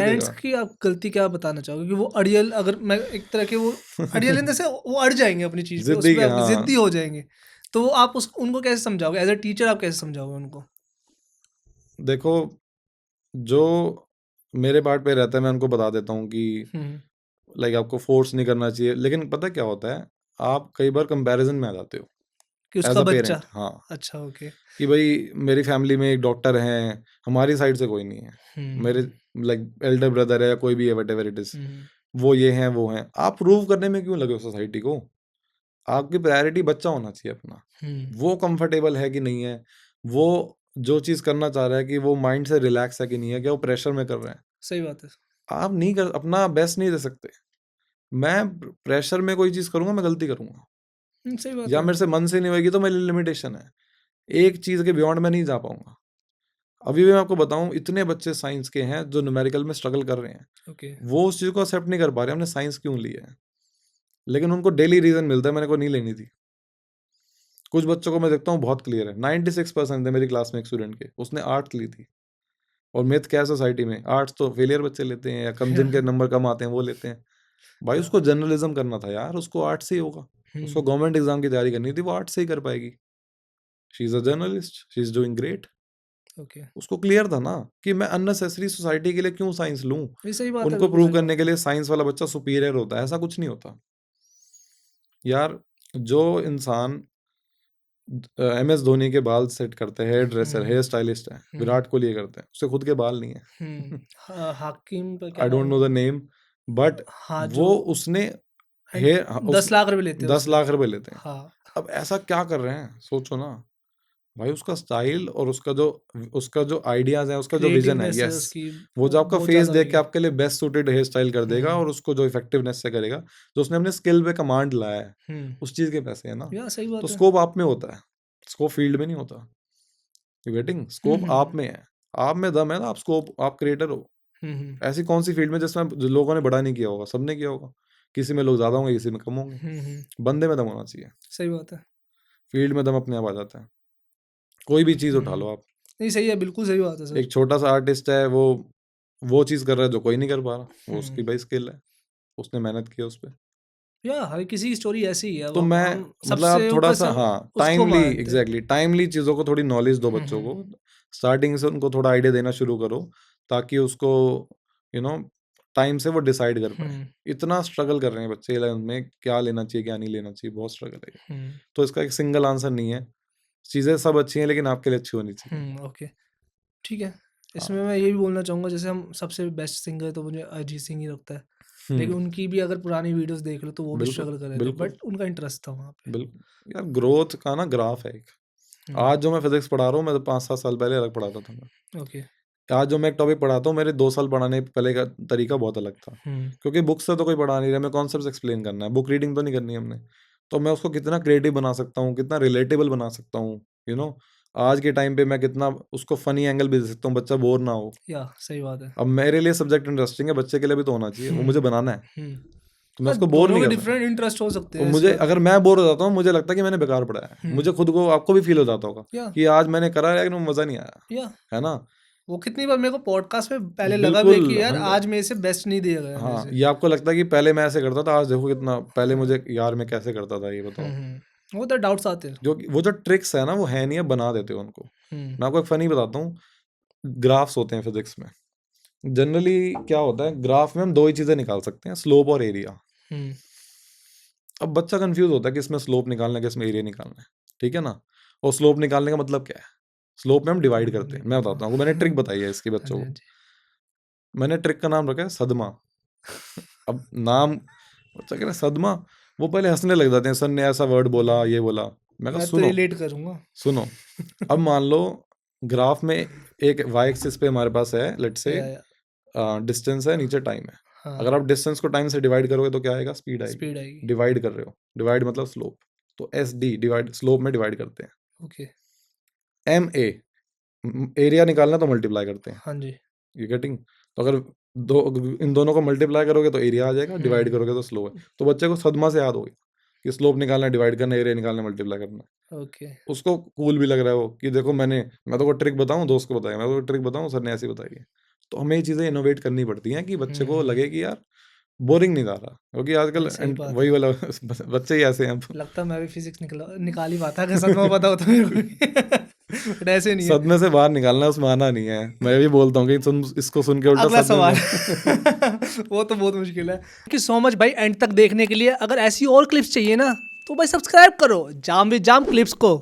Parents देगा। की आप गलती क्या बताना चाहोगे कि वो अड़ियल, अगर मैं एक तरह के वो अड़ियल इन द सेंस वो अड़ जाएँगे अपनी चीज़ पे, उस ज़िद्दी पे के आप ज़िद्दी हाँ, हो जाएँगे। तो वो आप उस उनको कैसे समझाओगे? एज़ अ टीचर आप कैसे समझाओगे उनको? देखो जो मेरे पार्ट पे रहता है मैं उनको बता देता हूँ कि हुँ, लाइक आपको फ़ोर्स नहीं करना चाहिए। लेकिन पता है क्या होता है, आप कई बार कंपैरिज़न में आ जाते हो कि एज़ उसका अ बच्चा। पेरेंट हाँ, अच्छा, ओके। कि भई मेरी फैमिली में एक डॉक्टर हैं, हमारी साइड से कोई नहीं है। मेरे हुँ, लाइक एल्डर ब्रदर है या कोई भी है व्हाटएवर इट इज़, हुँ, वो ये हैं, वो हैं। आप प्रूव करने में क्यों लगे हो सोसाइटी को? आपकी प्रायोरिटी बच्चा होना चाहिए अपना। हुँ, वो कंफर्टेबल है कि नहीं है, वो जो चीज़ करना चाह रहा है कि वो माइंड से रिलैक्स है कि नहीं है, क्या वो प्रेशर में कर रहा है। सही बात है। आप नहीं कर अपना बेस्ट नहीं दे सकते। मैं प्रेशर में कोई चीज़ करूँगा, मैं गलती करूँगा सही बात या है। मेरे से मन से नहीं होएगी तो मेरी लिमिटेशन है। एक चीज़ के बियॉन्ड मैं नहीं जा पाऊँगा। अभी भी मैं आपको बताऊँ इतने बच्चे साइंस के हैं जो न्यूमेरिकल में स्ट्रगल कर रहे हैं। ओके। वो उस चीज़ को एक्सेप्ट नहीं कर पा रहे हमने साइंस क्यों ली है। लेकिन उनको डेली रीज़न मिलता है मैंने को नहीं लेनी थी। कुछ बच्चों को मैं देखता हूँ बहुत क्लियर है, 96% है मेरी क्लास में एक स्टूडेंट के, उसने आर्ट्स ली थी। और मिथ क्या है सोसाइटी में, आर्ट्स तो फेलियर बच्चे लेते हैं या कम जिनके नंबर कम आते हैं वो लेते हैं। भाई हाँ, उसको जर्नलिज्म करना था यार, उसको आर्ट्स से ही होगा। उसको हुँ, गवर्नमेंट एग्ज़ाम की तैयारी करनी थी, वो आर्ट्स से ही कर पाएगी। She is a journalist, she is doing great. Okay. उसको क्लियर था ना कि मैं अननेसेसरी सोसाइटी के लिए क्यों साइंस लूँ? ये सही बात है, उनको बिल्कुल प्रूव सही बात करने के है। लिए साइंस वाला बच्चा सुपीरियर होता है, ऐसा कुछ नहीं होता। यार जो इंसान एमएस धोनी के बाल सेट करते हैं, हेयर ड्रेसर, हुँ, हेयर स्टाइलिस्ट है, हुँ, विराट कोहली ये करते हैं, उसके खुद के बाल नहीं हुँ। है। हाकिम का क्या आई डोंट नाम नो है? द नेम बट हाँ, वो जो उसने एंड हेयर उस 10 लाख रुपए लेते हैं 10 उससे। लाख रुपए लेते हैं। हाँ, अब ऐसा क्या कर रहे हैं? सोचो ना। भाई उसका स्टाइल और उसका जो आइडियाज़ है, उसका जो विज़न है, क्रिएटिवनेस है यस। उसकी, वो जो आपका बहुत फेस ज़्यादा देख के होएगी। आपके लिए बेस्ट सूटेड हेयर स्टाइल कर देगा हुँ, और उसको जो इफेक्टिवनेस से करेगा, जो उसने अपने स्किल पे कमांड लाया है, हुँ। उस चीज़ के पैसे हैं ना। सही तो बात है। स्कोप आप में होता है, स्कोप फील्ड में नहीं होता। You getting? हुँ, स्कोप आप हुँ। में है। आप में दम है ना, आप क्रिएटर हो। हुँ, हुँ। ऐसी कौन-सी फील्ड में जिसमें जो लोगों ने बड़ा नहीं किया होगा, सबने किया होगा। किसी में लोग ज़्यादा होंगे, किसी में कम होंगे। हुँ, हुँ। बंदे में दम होना चाहिए। सही बात है। फील्ड में दम अपने आप आ जाता है। कोई भी चीज़ हुँ, उठा लो हुँ। आप। नहीं, सही है, बिल्कुल सही बात है सर। एक छोटा-सा आर्टिस्ट है, वो चीज़ कर रहा है जो कोई नहीं कर पा रहा। वो हुँ। उसकी भाई स्किल है। उसने मेहनत की है उस पे। हर किसी की स्टोरी ऐसी ही है, अब तो मैं हम मतलब सबसे आप ऊपर थोड़ा-सा से हाँ, उसको टाइमली मानते हैं। एग्ज़ैक्टली टाइमली चीज़ों को थोड़ी नॉलेज दो हुँ, बच्चों हुँ। को। स्टार्टिंग से उनको थोड़ा आइडिया देना शुरू करो, ताकि उसको यू नो टाइम से वो डिसाइड कर पाएँ। हुँ, इतना स्ट्रगल कर रहे हैं बच्चे 11th में, क्या लेना चाहिए, क्या नहीं लेना चाहिए, बहुत स्ट्रगल है ये। हुँ, तो इसका एक सिंगल आंसर नहीं है। चीज़ें सब अच्छी हैं, लेकिन आपके लिए अच्छी होनी चाहिए। ओके, ठीक है। इसमें हाँ। मैं ये भी बोलना चाहूँगा, जैसे हम सबसे बेस्ट सिंगर तो मुझे अरिजीत सिंह ही लगता है। लेकिन हुँ, उनकी भी अगर पुरानी वीडियोज़ देख लो तो वो भी बिल्कुल, स्ट्रगल कर रहे थे, बिल्कुल, बट उनका इंटरेस्ट था वहाँ पे। बिल्कुल। यार ग्रोथ का ना ग्राफ है एक। हुँ, आज जो मैं फिज़िक्स पढ़ा रहा हूँ, मैं तो 5-7 साल पहले अलग पढ़ाता था मैं। ओके। आज जो मैं एक टॉपिक पढ़ाता हूँ, मेरे 2 साल पढ़ाने पहले का तरीका बहुत अलग था। हुँ, क्योंकि बुक से तो कोई पढ़ा नहीं रहा, हमें कॉन्सेप्ट्स एक्सप्लेन करना है, बुक रीडिंग तो नहीं करनी है हमने। तो मैं उसको कितना क्रिएटिव बना सकता हूँ, कितना रिलेटेबल बना सकता हूँ, यू नो आज के टाइम पे मैं कितना उसको फ़नी एंगल भी दे सकता हूँ, बच्चा बोर ना हो। सही बात है। अब मेरे लिए सब्जेक्ट इंटरेस्टिंग है, बच्चे के लिए भी तो होना चाहिए, वो मुझे हुँ, बनाना है, हुँ। तो मैं उसको बोर दोनों नहीं के कर रहा। डिफरेंट इंटरेस्ट हो सकते और हैं, ऐसी मुझे बात अगर नहीं है। मैं बोर हो जाता हूँ, मुझे लगता है कि मैंने बेकार पढ़ाया है। हुँ, मुझे खुद को आपको भी फ़ील हो जाता होगा या कि आज मैंने करा है लेकिन मज़ा नहीं आया, या है ना? वो कितनी बार मेरे को पॉडकास्ट में पहले लगा भी है बिल्कुल कि यार हंड आज मेरे से बेस्ट नहीं दिया गया मेरे हाँ, से। ये आपको लगता है कि पहले मैं ऐसे करता था, आज देखो कितना पहले हाँ, मुझे यार मैं कैसे करता था ये हुँ, बताओ। हुँ। वो तो डाउट्स आते हैं। जो कि वो जो ट्रिक्स है ना वो है नहीं है, बना देते हो उनको। हुँ, मैं आपको एक फ़नी बताता हूँ, ग्राफ्स होते हैं फिज़िक्स में। जनरली क्या होता है ग्राफ में हम 2 ही चीज़ें निकाल सकते हैं, स्लोप और एरिया। हुँ, अब बच्चा कन्फ्यूज़ होता है कि इसमें स्लोप निकालना है, कि इसमें एरिया निकालना है, ठीक है ना? और स्लोप निकालने का मतलब क्या है? स्लोप में हम डिवाइड करते हैं। मैं बताता हूँ, आपको मैंने ट्रिक बताई है इसकी हाँ बच्चों जी, हाँ को। जी। मैंने ट्रिक का नाम रखा है सदमा। अब नाम बच्चा कह रहा है सदमा, वो पहले हँसने लग जाते हैं, सर ने ऐसा वर्ड बोला, ये बोला। मैं कहा मैं तो सुनो, रिलेट करूँगा। सुनो, अब मान लो ग्राफ में एक वाई एक्सिस पे हमारे पास है लेट्स से या डिस्टेंस है, नीचे टाइम है। हाँ, अगर आप डिस्टेंस को टाइम से डिवाइड करोगे तो क्या आएगा? स्पीड आएगी। स्पीड आएगी। डिवाइड कर रहे हो, डिवाइड मतलब स्लोप। तो एसडी डिवाइड स्लोप में डिवाइड करते हैं। ओके, एमए एरिया निकालना तो मल्टीप्लाई करते हैं। हाँ जी। You getting? तो अगर दो इन दोनों को मल्टीप्लाई करोगे तो एरिया आ जाएगा, डिवाइड हुँ, करोगे तो स्लोप है। तो बच्चे को सदमा से याद हो गया कि स्लोप निकालना है, डिवाइड करना है, एरिया निकालना है, मल्टीप्लाई करना है। ओके। उसको कूल भी लग रहा है वो कि देखो मैं तो को ट्रिक बताऊँ, दोस्त को बताया, मैं तो ट्रिक बताऊँ, सर ने ऐसी बताई है। तो हमें ये चीज़ें इनोवेट करनी पड़ती हैं कि बच्चे को हम्म, लगे कि यार बोरिंग नहीं जा रहा, क्योंकि आजकल नहीं सही बात वही है। वाला बच्चे ही ऐसे हैं। लगता है मैं भी फिजिक्स निकाल ही पाता अगर सच में पता होता मेरे को। बट ऐसे नहीं है। सदमे से बाहर निकालना उसमें आना नहीं है। मैं भी बोलता हूँ कि तुम इसको सुन के उल्टा अगला सदमे सवाल। में वो तो बहुत मुश्किल है। थैंक यू सो मच भाई एंड तक देखने के लिए। अगर ऐसी और क्लिप्स चाहिए ना तो भाई सब्सक्राइब करो जाम विद जाम क्लिप्स को।